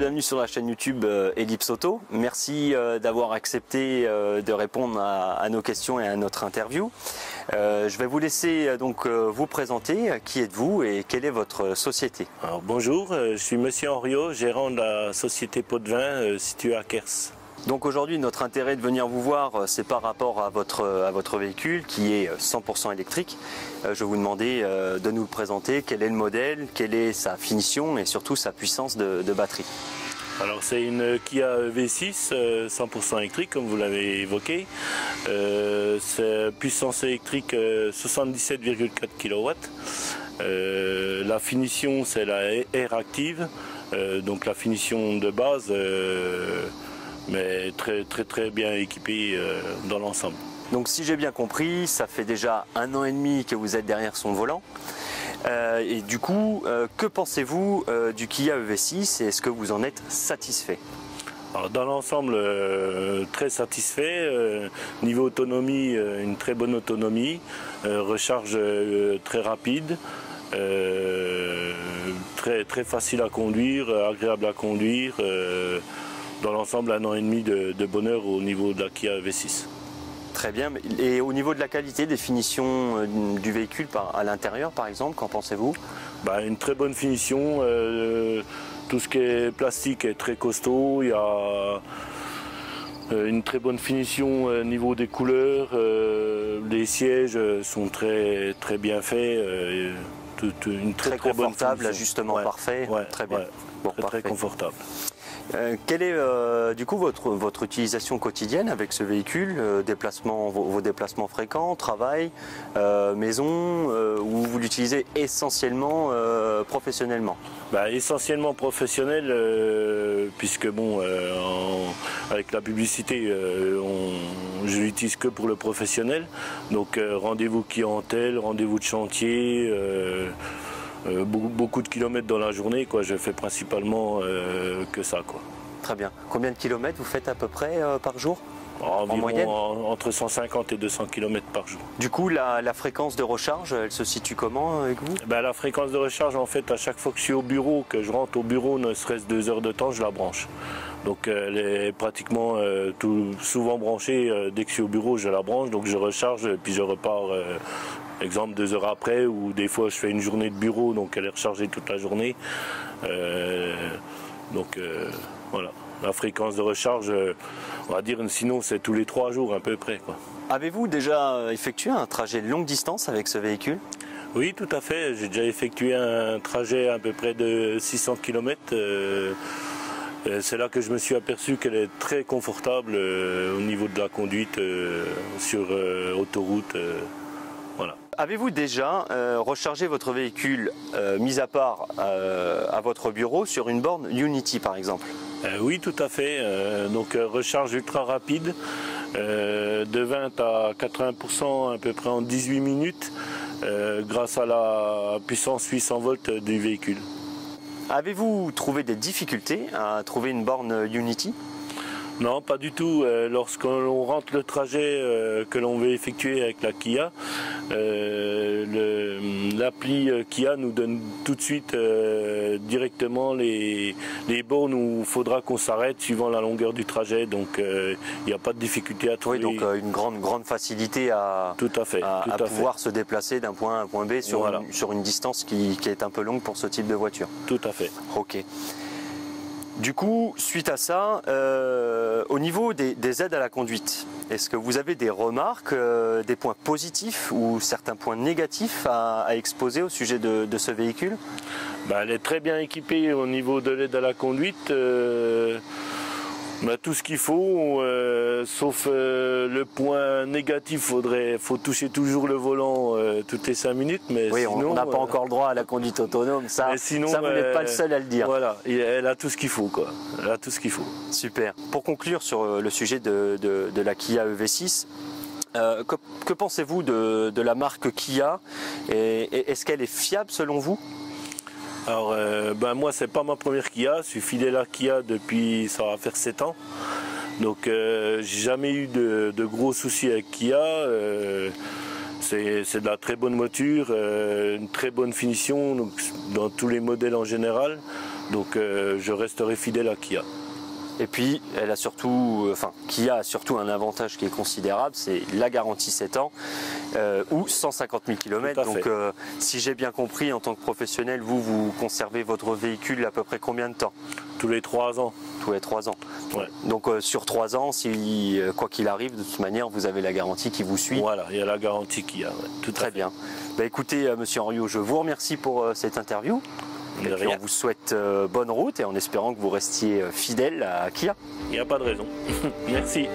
bienvenue sur la chaîne YouTube Ellipse Auto. Merci d'avoir accepté de répondre à nos questions et à notre interview. Je vais vous laisser donc vous présenter. Qui êtes-vous et quelle est votre société? Alors, bonjour, je suis Monsieur Henriot, gérant de la société Pot de Vin située à Kers. Donc aujourd'hui, notre intérêt de venir vous voir, c'est par rapport à votre véhicule qui est 100% électrique. Je vais vous demander de nous le présenter, quel est le modèle, quelle est sa finition et surtout sa puissance de batterie. Alors c'est une Kia V6 100% électrique comme vous l'avez évoqué. C'est puissance électrique 77,4 kW. La finition c'est la R Active, donc la finition de base. Mais très bien équipé dans l'ensemble. Donc si j'ai bien compris, ça fait déjà 1 an et demi que vous êtes derrière son volant. Et du coup, que pensez-vous du Kia EV6 et est-ce que vous en êtes satisfait? Alors, dans l'ensemble, très satisfait. Niveau autonomie, une très bonne autonomie. Recharge très rapide. Très facile à conduire, agréable à conduire. Dans l'ensemble, 1 an et demi de bonheur au niveau de la Kia V6. Très bien. Et au niveau de la qualité des finitions du véhicule à l'intérieur, par exemple, qu'en pensez-vous? Une très bonne finition. Tout ce qui est plastique est très costaud. Il y a une très bonne finition au niveau des couleurs. Les sièges sont très bien faits. Une très confortable, bonne ajustement parfait. Ouais, très bien. Ouais. Bon, très confortable. Quelle est du coup votre utilisation quotidienne avec ce véhicule, vos déplacements fréquents, travail, maison, ou vous l'utilisez essentiellement professionnellement? Essentiellement professionnel, puisque avec la publicité, je l'utilise que pour le professionnel. Donc rendez-vous clientèle, rendez-vous de chantier. Beaucoup de kilomètres dans la journée, quoi. Je fais principalement que ça, quoi. Très bien. Combien de kilomètres vous faites à peu près par jour? En moyenne entre 150 et 200 km par jour. Du coup, la fréquence de recharge, elle se situe comment avec vous? La fréquence de recharge, en fait, à chaque fois que je suis au bureau, que je rentre au bureau, ne serait-ce 2 heures de temps, je la branche. Donc elle est pratiquement souvent branchée. Dès que je suis au bureau, je la branche, donc je recharge, puis je repars. Exemple 2 heures après, ou des fois je fais une journée de bureau, donc elle est rechargée toute la journée. Voilà, la fréquence de recharge, on va dire, sinon c'est tous les 3 jours à peu près, quoi. Avez-vous déjà effectué un trajet de longue distance avec ce véhicule? Oui, tout à fait, j'ai déjà effectué un trajet à peu près de 600 km. C'est là que je me suis aperçu qu'elle est très confortable au niveau de la conduite sur autoroute. Voilà. Avez-vous déjà rechargé votre véhicule, mis à part à votre bureau, sur une borne Unity par exemple? Oui, tout à fait. Donc recharge ultra rapide, de 20 à 80% à peu près en 18 minutes, grâce à la puissance 800 volts du véhicule. Avez-vous trouvé des difficultés à trouver une borne Unity? Non, pas du tout. Lorsqu'on rentre le trajet que l'on veut effectuer avec la Kia, l'appli Kia nous donne tout de suite directement les bornes où il faudra qu'on s'arrête suivant la longueur du trajet. Donc il n'y a pas de difficulté à trouver. Oui, donc une grande facilité à pouvoir se déplacer d'un point A à un point B sur une distance qui est un peu longue pour ce type de voiture. Tout à fait. Ok. Du coup, suite à ça, au niveau des aides à la conduite, est-ce que vous avez des remarques, des points positifs ou certains points négatifs à exposer au sujet de ce véhicule? Elle est très bien équipée au niveau de l'aide à la conduite. Tout ce qu'il faut, sauf le point négatif, faut toucher toujours le volant toutes les 5 minutes. Mais oui, sinon, on n'a pas encore le droit à la conduite autonome, ça vous n'êtes pas le seul à le dire. Voilà, elle a tout ce qu'il faut, quoi. Elle a tout ce qu'il faut. Super. Pour conclure sur le sujet de la Kia EV6, que pensez-vous de la marque Kia et est-ce qu'elle est fiable selon vous? Alors, moi, c'est pas ma première Kia. Je suis fidèle à Kia depuis, ça va faire 7 ans. Donc, j'ai jamais eu de gros soucis avec Kia. C'est de la très bonne voiture, une très bonne finition donc, dans tous les modèles en général. Donc je resterai fidèle à Kia. Et puis, elle a surtout, Kia a surtout un avantage qui est considérable, c'est la garantie 7 ans ou 150 000 km. Donc, si j'ai bien compris, en tant que professionnel, vous conservez votre véhicule à peu près combien de temps? Tous les 3 ans. Tous les 3 ans. Ouais. Donc, sur 3 ans, si, quoi qu'il arrive, de toute manière, vous avez la garantie qui vous suit. Voilà, il y a la garantie Kia. Ouais. Tout Très bien. Bah, écoutez, monsieur Henriot, je vous remercie pour cette interview. Et puis on vous souhaite bonne route et en espérant que vous restiez fidèle à Kia. Il n'y a pas de raison. Merci.